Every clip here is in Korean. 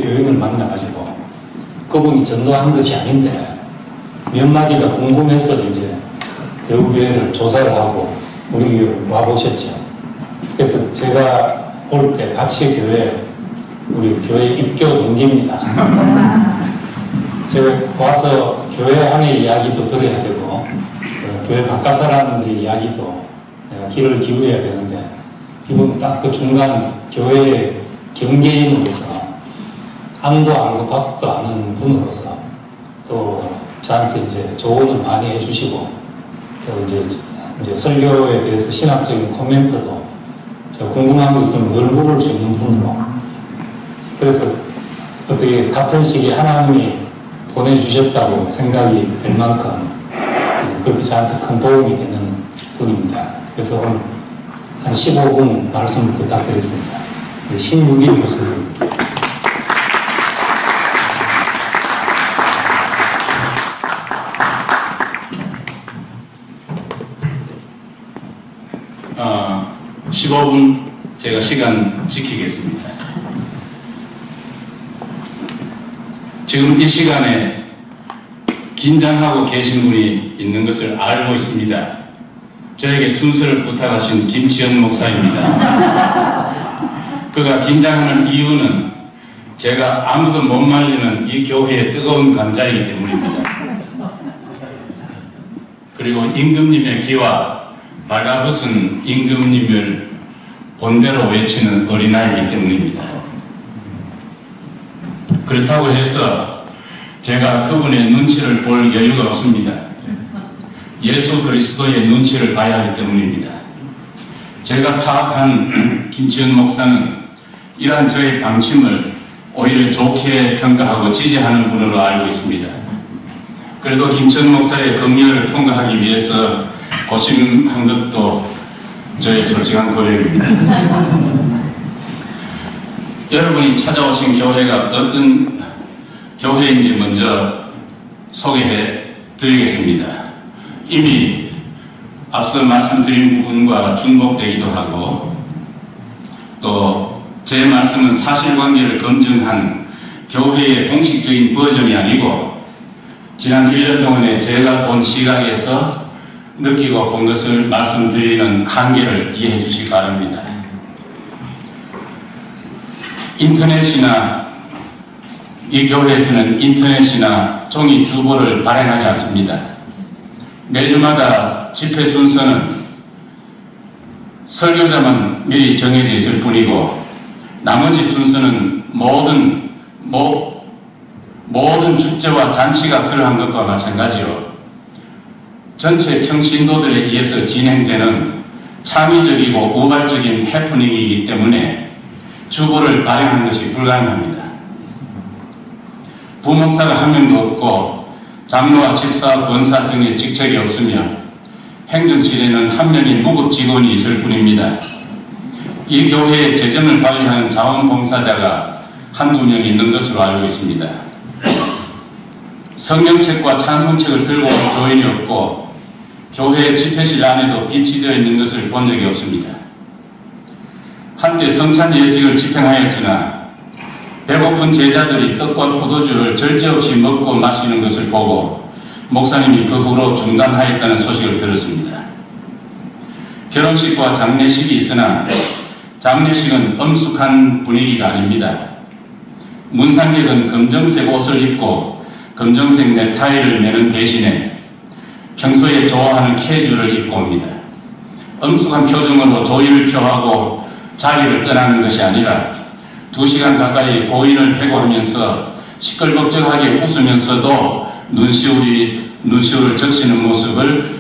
교인을 만나가지고 그분이 전도한 것이 아닌데 몇 마디가 궁금해서 이제 대우교회를 조사를 하고 우리 교회를 와보셨죠. 그래서 제가 올 때 같이 우리 교회 입교 동기입니다. 제가 와서 교회 안의 이야기도 들어야 되고 교회 바깥 사람들의 이야기도 내가 귀를 기울여야 되는데 이분 딱 그 중간 교회의 경계인으로서 안도 알고 밖도 아는 분으로서 또 저한테 이제 조언을 많이 해주시고 또 이제 설교에 대해서 신학적인 코멘트도 제가 궁금한 거 있으면 늘 물을 수 있는 분으로 그래서 어떻게 같은 시기에 하나님이 보내주셨다고 생각이 될 만큼 그렇게 저한테 큰 도움이 되는 분입니다. 그래서 오늘 한 15분 말씀을 부탁드리겠습니다. 신유길 교수님. 어, 15분 제가 시간 지키겠습니다. 지금 이 시간에 긴장하고 계신 분이 있는 것을 알고 있습니다. 저에게 순서를 부탁하신 김치현 목사입니다. 그가 긴장하는 이유는 제가 아무도 못 말리는 이 교회의 뜨거운 감자이기 때문입니다. 그리고 임금님의 귀와 말가벗은 임금님을 본대로 외치는 어린아이이기 때문입니다. 그렇다고 해서 제가 그분의 눈치를 볼 여유가 없습니다. 예수 그리스도의 눈치를 봐야 하기 때문입니다. 제가 파악한 김치현 목사는 이러한 저의 방침을 오히려 좋게 평가하고 지지하는 분으로 알고 있습니다. 그래도 김치현 목사의 검열을 통과하기 위해서 고심한 것도 저의 솔직한 고백입니다. 여러분이 찾아오신 교회가 어떤 교회인지 먼저 소개해 드리겠습니다. 이미 앞서 말씀드린 부분과 중복되기도 하고 또 제 말씀은 사실관계를 검증한 교회의 공식적인 버전이 아니고 지난 1년 동안에 제가 본 시각에서 느끼고 본 것을 말씀드리는 한계를 이해해 주시기 바랍니다. 인터넷이나 이 교회에서는 인터넷이나 종이 주보를 발행하지 않습니다. 매주마다 집회 순서는 설교자만 미리 정해져 있을 뿐이고 나머지 순서는 모든 축제와 잔치가 그러한 것과 마찬가지로 전체 평신도들에 의해서 진행되는 창의적이고 우발적인 해프닝이기 때문에 주보를 발행하는 것이 불가능합니다. 부목사가 한 명도 없고 장로와 집사, 권사 등의 직책이 없으며 행정실에는 한 명의 무급 직원이 있을 뿐입니다. 이 교회의 재정을 관리하는 자원봉사자가 한두 명 있는 것으로 알고 있습니다. 성경책과 찬송책을 들고 온 교인이 없고 교회의 집회실 안에도 빛이 되어 있는 것을 본 적이 없습니다. 한때 성찬 예식을 집행하였으나 배고픈 제자들이 떡과 포도주를 절제없이 먹고 마시는 것을 보고 목사님이 그 후로 중단하였다는 소식을 들었습니다. 결혼식과 장례식이 있으나 장례식은 엄숙한 분위기가 아닙니다. 문상객은 검정색 옷을 입고 검정색 넥타이를 매는 대신에 평소에 좋아하는 캐주를 입고 옵니다. 엄숙한 표정으로 조의를 표하고 자리를 떠나는 것이 아니라 2시간 가까이 고인을 회고하면서 시끌벅적하게 웃으면서도 눈시울을 적시는 모습을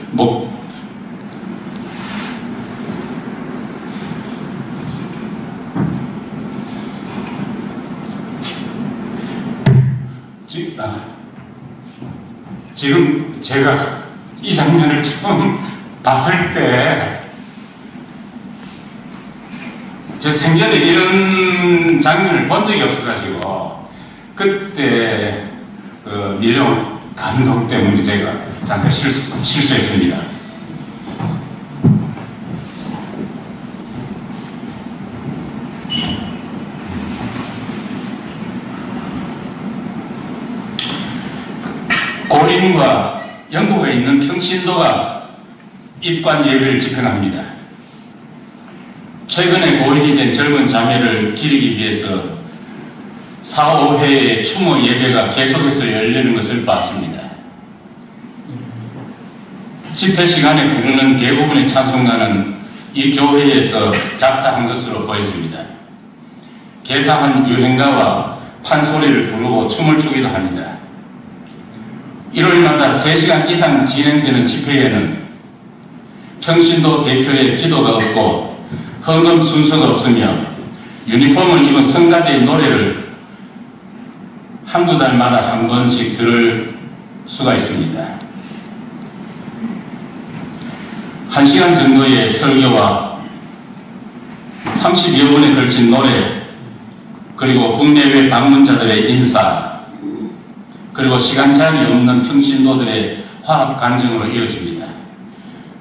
지금 제가 이 장면을 처음 봤을 때 제 생전에 이런 장면을 본 적이 없어가지고 그때 밀려온 감동 때문에 제가 잠깐 실수했습니다. 스페인과 영국에 있는 평신도가 입관 예배를 집행합니다. 최근에 고인이 된 젊은 자매를 기리기 위해서 4, 5회의 추모 예배가 계속해서 열리는 것을 봤습니다. 집회 시간에 부르는 대부분의 찬송가는 이 교회에서 작사한 것으로 보여집니다. 개사한 유행가와 판소리를 부르고 춤을 추기도 합니다. 일요일마다 3시간 이상 진행되는 집회에는 평신도 대표의 기도가 없고 헌금 순서가 없으며 유니폼을 입은 성가대의 노래를 한두 달마다 한 번씩 들을 수가 있습니다. 1시간 정도의 설교와 30여 분에 걸친 노래, 그리고 국내외 방문자들의 인사, 그리고 시간 제한이 없는 평신도들의 화합 간증으로 이어집니다.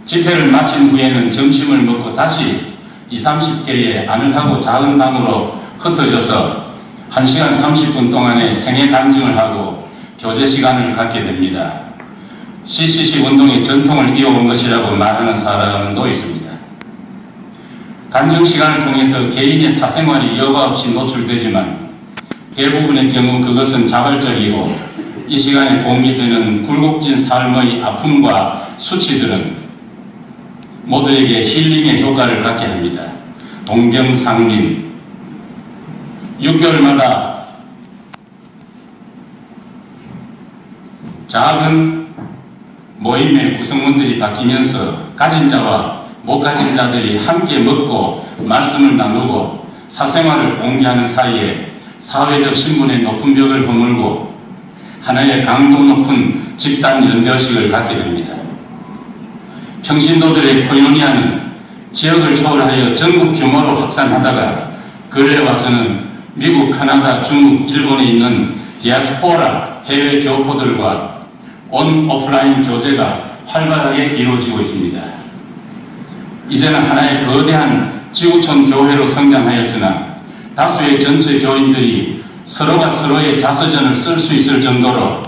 집회를 마친 후에는 점심을 먹고 다시 20, 30개의 아늑하고 작은 방으로 흩어져서 1시간 30분 동안의 생애 간증을 하고 교제 시간을 갖게 됩니다. CCC 운동의 전통을 이어온 것이라고 말하는 사람도 있습니다. 간증 시간을 통해서 개인의 사생활이 여과 없이 노출되지만 대부분의 경우 그것은 자발적이고 이 시간에 공개되는 굴곡진 삶의 아픔과 수치들은 모두에게 힐링의 효과를 갖게 합니다. 동병상린. 6개월마다 작은 모임의 구성원들이 바뀌면서 가진 자와 못 가진 자들이 함께 먹고 말씀을 나누고 사생활을 공개하는 사이에 사회적 신분의 높은 벽을 허물고 하나의 강도 높은 집단 연대의식을 갖게 됩니다. 평신도들의 코이노니아는 지역을 초월하여 전국 규모로 확산하다가 근래 와서는 미국, 카나다, 중국, 일본에 있는 디아스포라 해외 교포들과 온 오프라인 교제가 활발하게 이루어지고 있습니다. 이제는 하나의 거대한 지구촌 교회로 성장하였으나 다수의 전체 교인들이 서로가 서로의 자서전을 쓸 수 있을 정도로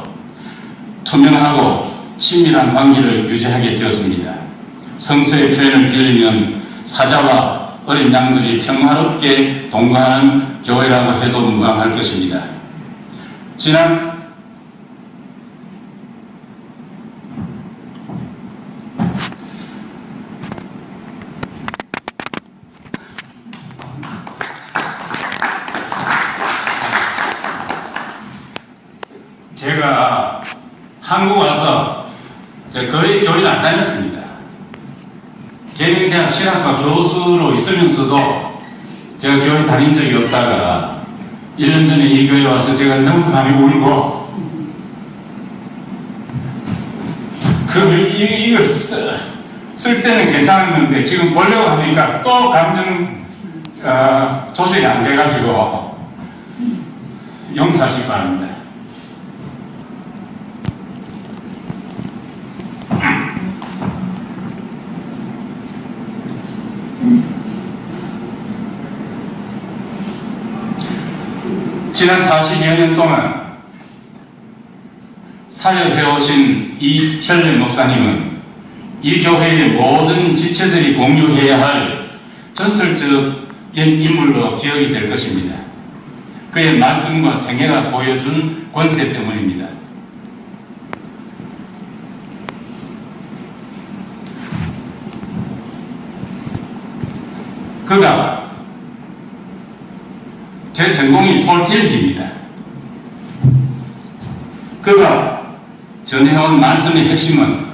투명하고 친밀한 관계를 유지하게 되었습니다. 성서의 표현을 빌리면 사자와 어린 양들이 평화롭게 동거하는 교회라고 해도 무방할 것입니다. 제가 한국 와서 거의 교회를 안 다녔습니다. 계명대학 신학과 교수로 있으면서도 제가 교회 다닌 적이 없다가 1년 전에 이 교회에 와서 제가 너무 많이 울고 이걸 쓸 때는 괜찮았는데 지금 보려고 하니까 또 감정 조절이 안 돼가지고 용서하시기 바랍니다. 지난 40여 년 동안 사역해오신 이현련 목사님은 이 교회의 모든 지체들이 공유해야 할 전설적인 인물로 기억이 될 것입니다. 그의 말씀과 생애가 보여준 권세 때문입니다. 제 전공이 폴틸기입니다. 그가 전해온 말씀의 핵심은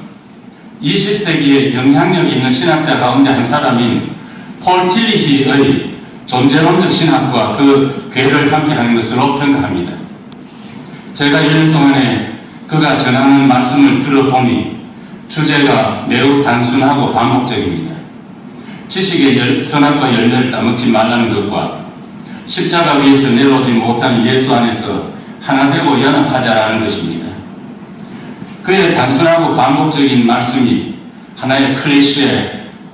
20세기에 영향력 있는 신학자 가운데 한 사람인 폴 틸리히의 존재론적 신학과 그 괴를 함께하는 것으로 평가합니다. 제가 1년 동안에 그가 전하는 말씀을 들어보니 주제가 매우 단순하고 반복적입니다. 지식의 선악과 열매를 따먹지 말라는 것과 십자가 위에서 내려오지 못한 예수 안에서 하나 되고 연합하자라는 것입니다. 그의 단순하고 반복적인 말씀이 하나의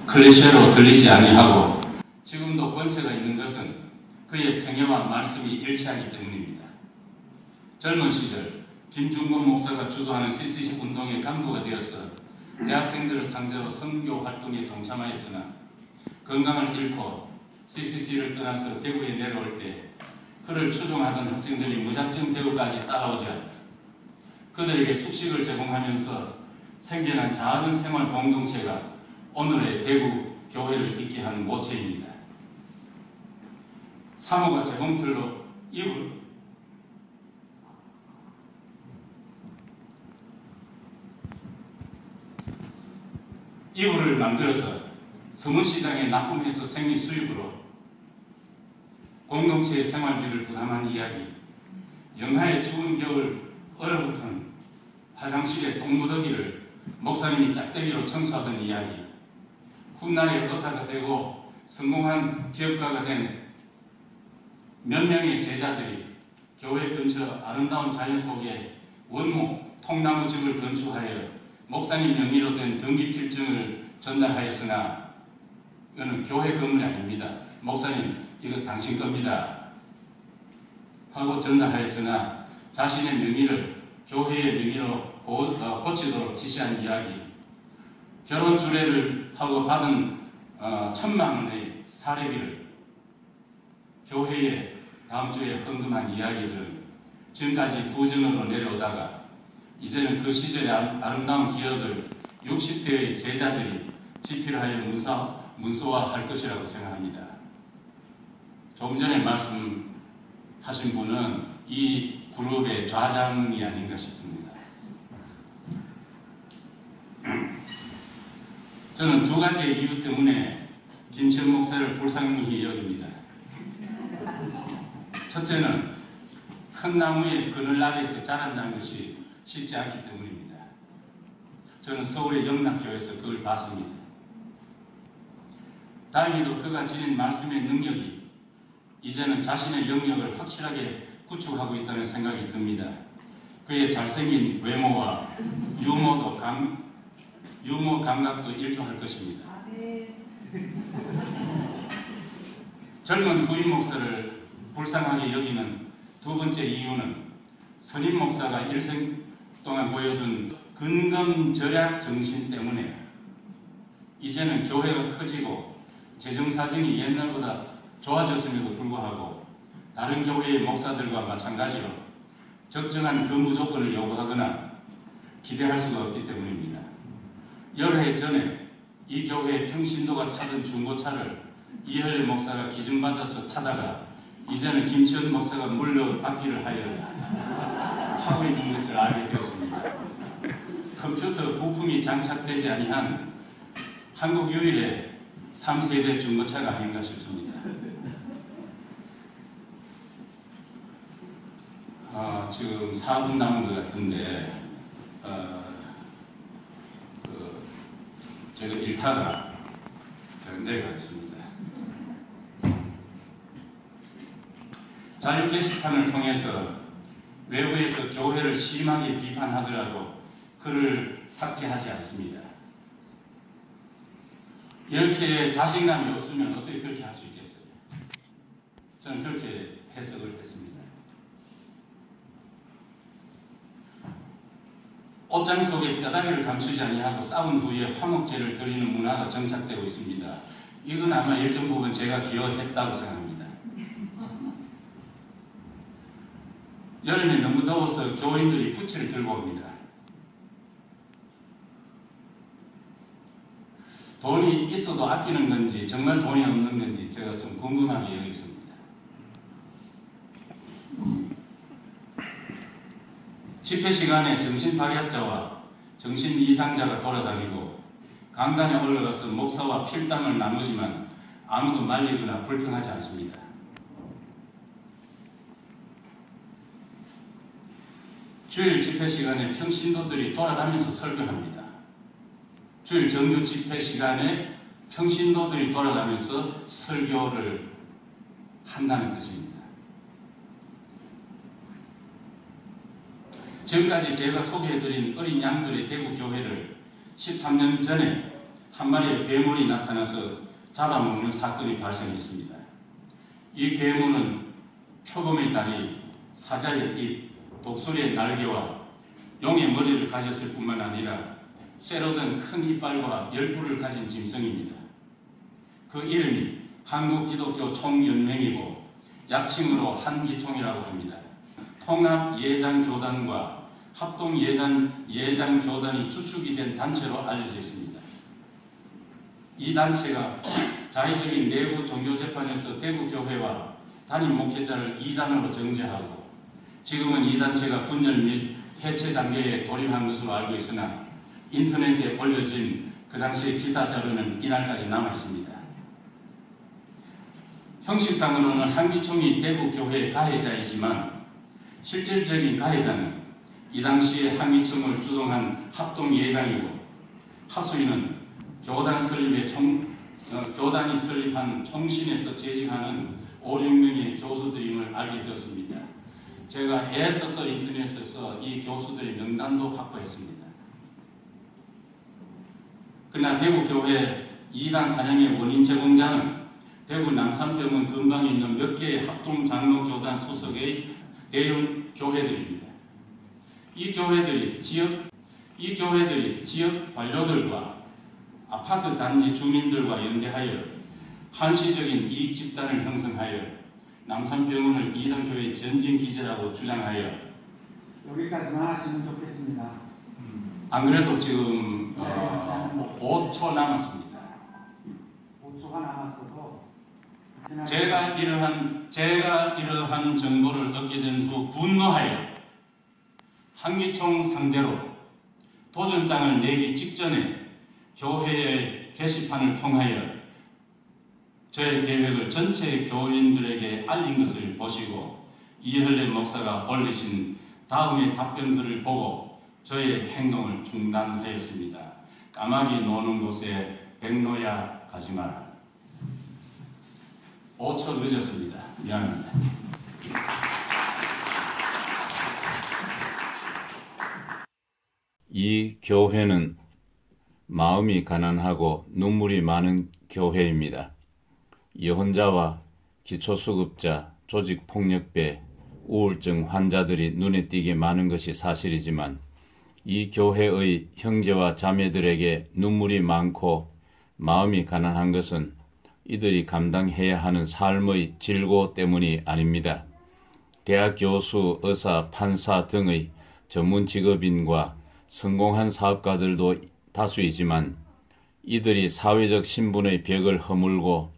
클리셰로 들리지 아니하고 지금도 권세가 있는 것은 그의 생애와 말씀이 일치하기 때문입니다. 젊은 시절 김중곤 목사가 주도하는 CCC 운동의 간부가 되어서 대학생들을 상대로 선교 활동에 동참하였으나 건강을 잃고 CCC를 떠나서 대구에 내려올 때 그를 추종하던 학생들이 무작정 대구까지 따라오자 그들에게 숙식을 제공하면서 생겨난 작은 생활 공동체가 오늘의 대구 교회를 있게 하는 모체입니다. 사모가 재봉틀로 이불을 만들어서 서문시장에 납품해서 생리 수입으로 공동체의 생활비를 부담한 이야기, 영하의 추운 겨울 얼어붙은 화장실의 똥무더기를 목사님이 짝대기로 청소하던 이야기, 훗날의 의사가 되고 성공한 기업가가 된 몇 명의 제자들이 교회 근처 아름다운 자연 속에 원목 통나무 집을 건축하여 목사님 명의로 된 등기필증을 전달하였으나 이거는 교회 건물이 아닙니다. 목사님 이거 당신 겁니다 하고 전달하였으나 자신의 명의를 교회의 명의로 고치도록 지시한 이야기, 결혼 주례를 하고 받은 1,000만 원의 사례비를 교회에 다음 주에 헌금한 이야기들은 지금까지 구전으로 내려오다가 이제는 그 시절의 아름다운 기억을 60대의 제자들이 집필하여 문서화할 것이라고 생각합니다. 조금 전에 말씀하신 분은 이 그룹의 좌장이 아닌가 싶습니다. 저는 두 가지의 이유 때문에 김천 목사를 불쌍히 여깁니다. 첫째는 큰 나무의 그늘 아래에서 자란다는 것이 쉽지 않기 때문입니다. 저는 서울의 영락교회에서 그걸 봤습니다. 다행히도 그가 지닌 말씀의 능력이 이제는 자신의 영역을 확실하게 구축하고 있다는 생각이 듭니다. 그의 잘생긴 외모와 유머 감각도 일조할 것입니다. 젊은 후임 목사를 불쌍하게 여기는 두 번째 이유는 선임 목사가 일생 동안 보여준 근검절약 정신 때문에 이제는 교회가 커지고 재정사정이 옛날보다 좋아졌음에도 불구하고 다른 교회의 목사들과 마찬가지로 적정한 근무 조건을 요구하거나 기대할 수가 없기 때문입니다. 여러 해 전에 이 교회의 평신도가 타던 중고차를 이혈래 목사가 기증받아서 타다가 이제는 김치현 목사가 물려받기를 하여 타고 있는 것을 알게 되었습니다. 컴퓨터 부품이 장착되지 아니한 한국 유일의 3세대 중고차가 아닌가 싶습니다. 지금 4분 남은 것 같은데 제가 일타가 내려가겠습니다. 자유 게시판을 통해서 외부에서 교회를 심하게 비판하더라도 그를 삭제하지 않습니다. 이렇게 자신감이 없으면 어떻게 그렇게 할 수 있겠어요? 저는 그렇게 해석을 했습니다. 옷장 속에 뼈다귀를 감추지 아니하고 싸운 후에 화목제를 드리는 문화가 정착되고 있습니다. 이건 아마 일정 부분 제가 기여했다고 생각합니다. 여름에 너무 더워서 교인들이 부치를 들고 옵니다. 돈이 있어도 아끼는 건지 정말 돈이 없는 건지 제가 좀 궁금하게 여겼습니다. 집회 시간에 정신파괴자와 정신이상자가 돌아다니고 강단에 올라가서 목사와 필담을 나누지만 아무도 말리거나 불평하지 않습니다. 주일 집회 시간에 평신도들이 돌아다니면서 설교합니다. 주일 정규 집회 시간에 평신도들이 돌아다니면서 설교를 한다는 뜻입니다. 지금까지 제가 소개해드린 어린 양들의 대구 교회를 13년 전에 한 마리의 괴물이 나타나서 잡아먹는 사건이 발생했습니다. 이 괴물은 표범의 다리, 사자의 입, 독수리의 날개와 용의 머리를 가졌을 뿐만 아니라 쇠로 된 큰 이빨과 열불을 가진 짐승입니다. 그 이름이 한국기독교 총연맹이고 약칭으로 한기총이라고 합니다. 통합예장교단과 합동예장교단이 주축이 된 단체로 알려져 있습니다. 이 단체가 자의적인 내부 종교재판에서 대구교회와 단임 목회자를 이단으로 정죄하고 지금은 이 단체가 분열 및 해체 단계에 돌입한 것으로 알고 있으나 인터넷에 올려진 그 당시의 기사 자료는 이날까지 남아있습니다. 형식상으로는 한기총이 대구교회의 가해자이지만 실질적인 가해자는 이 당시에 한기총을 주동한 합동예장이고 하수인은 교단이 설립한 총신에서 재직하는 5, 6명의 교수들임을 알게 되었습니다. 제가 애써서 인터넷에서 이 교수들의 명단도 확보했습니다. 그러나 대구교회 2단 사냥의 원인 제공자는 대구 남산병원 근방에 있는 몇 개의 합동장로교단 소속의 대형 교회들입니다. 이 교회들이 지역 관료들과 아파트 단지 주민들과 연대하여 한시적인 이익 집단을 형성하여 남산병원을 이단교회 전진기지라고 주장하여 여기까지만 하시면 좋겠습니다. 안 그래도 지금 5초 남았습니다. 5초가 남았어도 제가 이러한 정보를 얻게 된 후 분노하여 한기총 상대로 도전장을 내기 직전에 교회의 게시판을 통하여 저의 계획을 전체 교인들에게 알린 것을 보시고 이현래 목사가 올리신 다음의 답변들을 보고 저의 행동을 중단하였습니다. 까마귀 노는 곳에 백로야 가지 마라. 5초 늦었습니다. 미안합니다. 이 교회는 마음이 가난하고 눈물이 많은 교회입니다. 이혼자와 기초수급자, 조직폭력배, 우울증 환자들이 눈에 띄게 많은 것이 사실이지만 이 교회의 형제와 자매들에게 눈물이 많고 마음이 가난한 것은 이들이 감당해야 하는 삶의 질고 때문이 아닙니다. 대학 교수, 의사, 판사 등의 전문 직업인과 성공한 사업가들도 다수이지만 이들이 사회적 신분의 벽을 허물고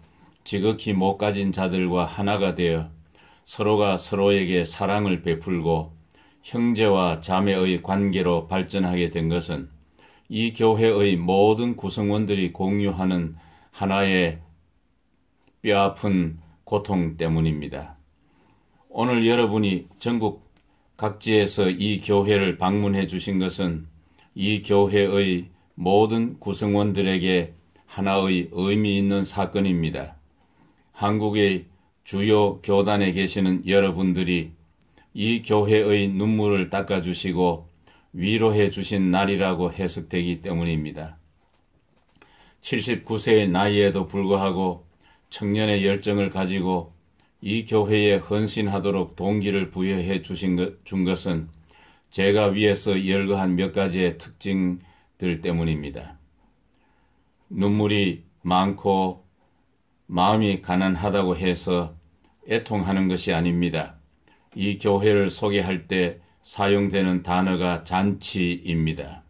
지극히 못 가진 자들과 하나가 되어 서로가 서로에게 사랑을 베풀고 형제와 자매의 관계로 발전하게 된 것은 이 교회의 모든 구성원들이 공유하는 하나의 뼈아픈 고통 때문입니다. 오늘 여러분이 전국 각지에서 이 교회를 방문해 주신 것은 이 교회의 모든 구성원들에게 하나의 의미 있는 사건입니다. 한국의 주요 교단에 계시는 여러분들이 이 교회의 눈물을 닦아주시고 위로해 주신 날이라고 해석되기 때문입니다. 79세의 나이에도 불구하고 청년의 열정을 가지고 이 교회에 헌신하도록 동기를 부여해 준 것은 제가 위에서 열거한 몇 가지의 특징들 때문입니다. 눈물이 많고 마음이 가난하다고 해서 애통하는 것이 아닙니다. 이 교회를 소개할 때 사용되는 단어가 잔치입니다.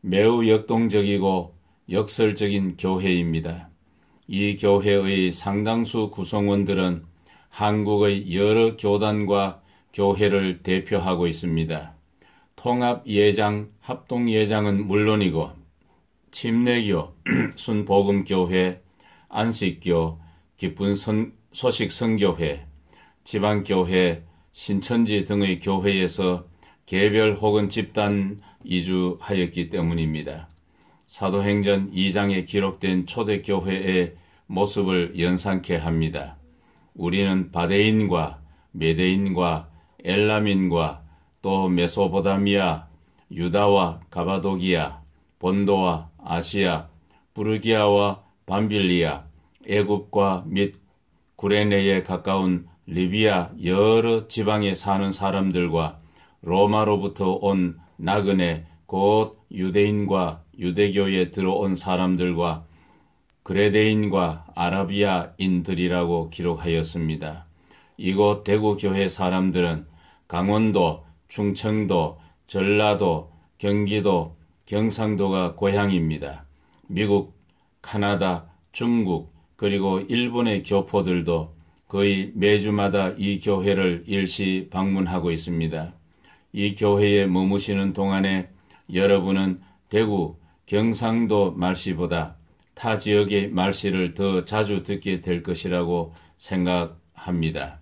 매우 역동적이고 역설적인 교회입니다. 이 교회의 상당수 구성원들은 한국의 여러 교단과 교회를 대표하고 있습니다. 통합예장, 합동예장은 물론이고 침례교, 순복음교회, 안식교, 기쁜 소식 선교회, 지방교회, 신천지 등의 교회에서 개별 혹은 집단 이주하였기 때문입니다. 사도행전 2장에 기록된 초대교회의 모습을 연상케 합니다. 우리는 바데인과 메데인과 엘람인과 또 메소포타미아, 유다와 가바도기아, 본도와 아시아, 부르기아와 밤빌리아, 애굽과 및 구레네에 가까운 리비아 여러 지방에 사는 사람들과 로마로부터 온 나그네 곧 유대인과 유대교에 들어온 사람들과 그레데인과 아라비아인들이라고 기록하였습니다. 이곳 대구교회 사람들은 강원도, 충청도, 전라도, 경기도, 경상도가 고향입니다. 미국, 카나다, 중국, 그리고 일본의 교포들도 거의 매주마다 이 교회를 일시 방문하고 있습니다. 이 교회에 머무시는 동안에 여러분은 대구, 경상도 말씨보다 타 지역의 말씨를 더 자주 듣게 될 것이라고 생각합니다.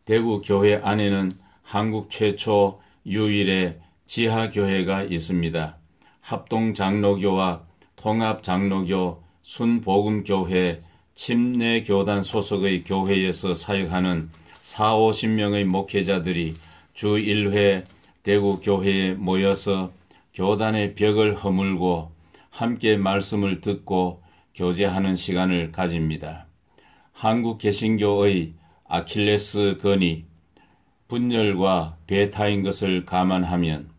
대구 교회 안에는 한국 최초 유일의 지하교회가 있습니다. 합동장로교와 통합장로교, 순복음교회, 침례교단 소속의 교회에서 사역하는 40~50명의 목회자들이 주 1회 대구 교회에 모여서 교단의 벽을 허물고 함께 말씀을 듣고 교제하는 시간을 가집니다. 한국 개신교의 아킬레스 건이 분열과 배타인 것을 감안하면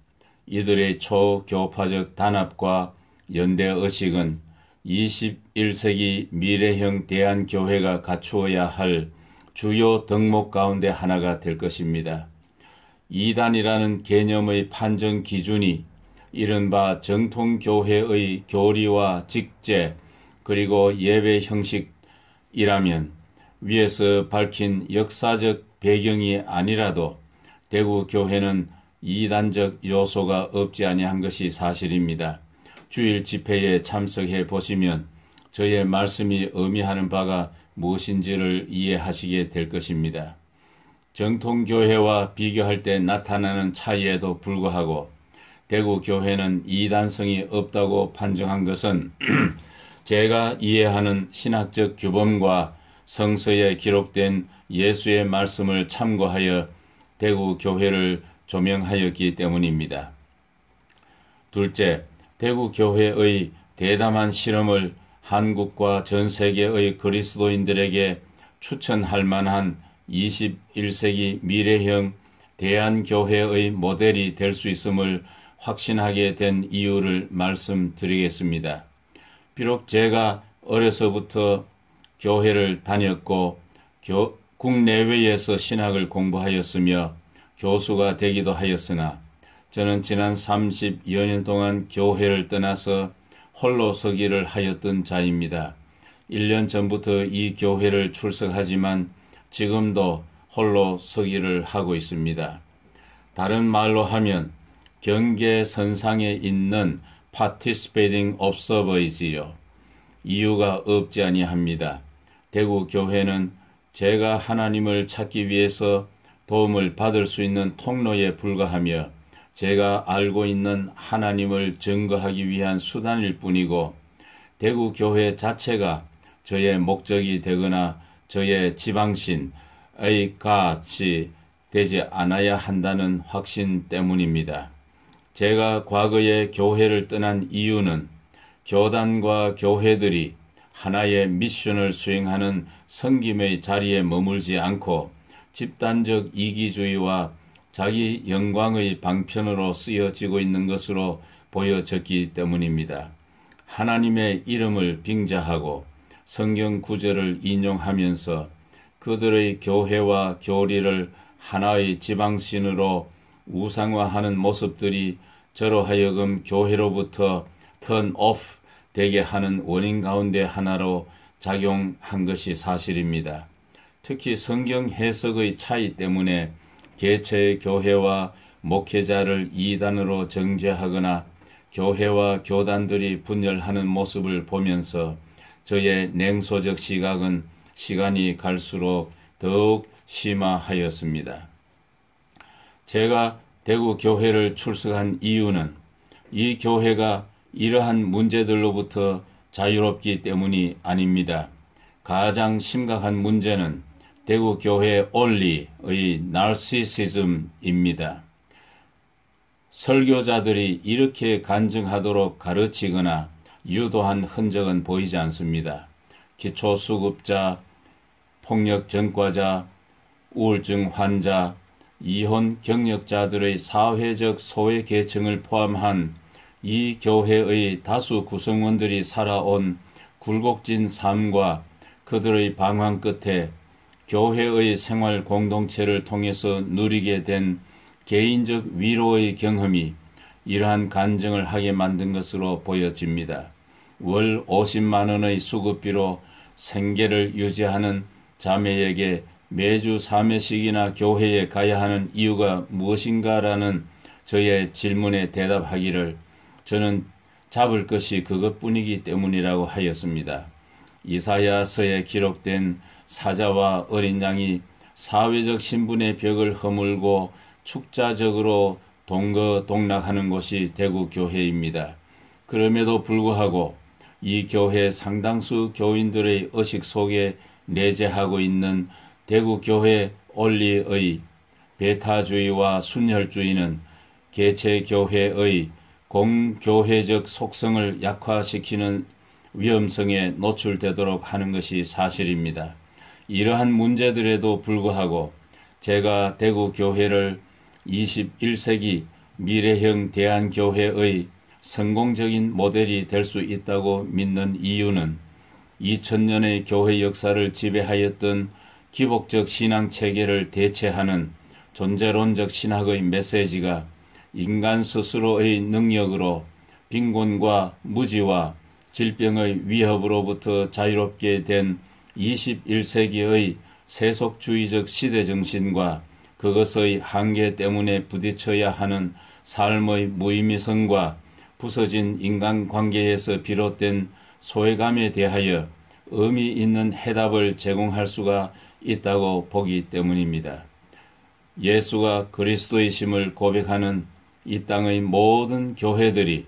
이들의 초교파적 단합과 연대의식은 21세기 미래형 대한교회가 갖추어야 할 주요 덕목 가운데 하나가 될 것입니다. 이단이라는 개념의 판정 기준이 이른바 정통교회의 교리와 직제 그리고 예배 형식이라면 위에서 밝힌 역사적 배경이 아니라도 대구 교회는 이단적 요소가 없지 아니한 것이 사실입니다. 주일 집회에 참석해 보시면 저의 말씀이 의미하는 바가 무엇인지를 이해하시게 될 것입니다. 정통교회와 비교할 때 나타나는 차이에도 불구하고 대구 교회는 이단성이 없다고 판정한 것은 제가 이해하는 신학적 규범과 성서에 기록된 예수의 말씀을 참고하여 대구 교회를 조명하였기 때문입니다. 둘째, 대구 교회의 대담한 실험을 한국과 전 세계의 그리스도인들에게 추천할 만한 21세기 미래형 대한교회의 모델이 될 수 있음을 확신하게 된 이유를 말씀드리겠습니다. 비록 제가 어려서부터 교회를 다녔고 국내외에서 신학을 공부하였으며 교수가 되기도 하였으나 저는 지난 30여 년 동안 교회를 떠나서 홀로 서기를 하였던 자입니다. 1년 전부터 이 교회를 출석하지만 지금도 홀로 서기를 하고 있습니다. 다른 말로 하면 경계선상에 있는 participating observer이지요. 이유가 없지 아니합니다. 대구 교회는 제가 하나님을 찾기 위해서 도움을 받을 수 있는 통로에 불과하며 제가 알고 있는 하나님을 증거하기 위한 수단일 뿐이고 대구 교회 자체가 저의 목적이 되거나 저의 지방신의 같이 되지 않아야 한다는 확신 때문입니다. 제가 과거에 교회를 떠난 이유는 교단과 교회들이 하나의 미션을 수행하는 섬김의 자리에 머물지 않고 집단적 이기주의와 자기 영광의 방편으로 쓰여지고 있는 것으로 보여졌기 때문입니다. 하나님의 이름을 빙자하고 성경 구절을 인용하면서 그들의 교회와 교리를 하나의 지방신으로 우상화하는 모습들이 저로 하여금 교회로부터 턴 오프 되게 하는 원인 가운데 하나로 작용한 것이 사실입니다. 특히 성경 해석의 차이 때문에 개체의 교회와 목회자를 이단으로 정죄하거나 교회와 교단들이 분열하는 모습을 보면서 저의 냉소적 시각은 시간이 갈수록 더욱 심화하였습니다. 제가 대구 교회를 출석한 이유는 이 교회가 이러한 문제들로부터 자유롭기 때문이 아닙니다. 가장 심각한 문제는 대구 교회 only의 나르시시즘입니다. 설교자들이 이렇게 간증하도록 가르치거나 유도한 흔적은 보이지 않습니다. 기초수급자, 폭력 전과자, 우울증 환자, 이혼 경력자들의 사회적 소외 계층을 포함한 이 교회의 다수 구성원들이 살아온 굴곡진 삶과 그들의 방황 끝에 교회의 생활 공동체를 통해서 누리게 된 개인적 위로의 경험이 이러한 간증을 하게 만든 것으로 보여집니다. 월 50만 원의 수급비로 생계를 유지하는 자매에게 매주 3회씩이나 교회에 가야 하는 이유가 무엇인가라는 저의 질문에 대답하기를 저는 잡을 것이 그것뿐이기 때문이라고 하였습니다. 이사야서에 기록된 사자와 어린 양이 사회적 신분의 벽을 허물고 축자적으로 동거동락하는 곳이 대구 교회입니다. 그럼에도 불구하고 이 교회 상당수 교인들의 의식 속에 내재하고 있는 대구 교회 원리의 배타주의와 순혈주의는 개체 교회의 공교회적 속성을 약화시키는 위험성에 노출되도록 하는 것이 사실입니다. 이러한 문제들에도 불구하고 제가 대구 교회를 21세기 미래형 대한교회의 성공적인 모델이 될 수 있다고 믿는 이유는 2000년의 교회 역사를 지배하였던 기복적 신앙 체계를 대체하는 존재론적 신학의 메시지가 인간 스스로의 능력으로 빈곤과 무지와 질병의 위협으로부터 자유롭게 된 21세기의 세속주의적 시대정신과 그것의 한계 때문에 부딪혀야 하는 삶의 무의미성과 부서진 인간관계에서 비롯된 소외감에 대하여 의미 있는 해답을 제공할 수가 있다고 보기 때문입니다. 예수가 그리스도이심을 고백하는 이 땅의 모든 교회들이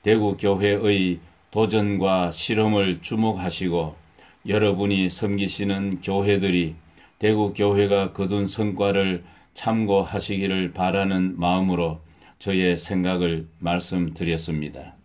대구 교회의 도전과 실험을 주목하시고 여러분이 섬기시는 교회들이 대구 교회가 거둔 성과를 참고하시기를 바라는 마음으로 저의 생각을 말씀드렸습니다.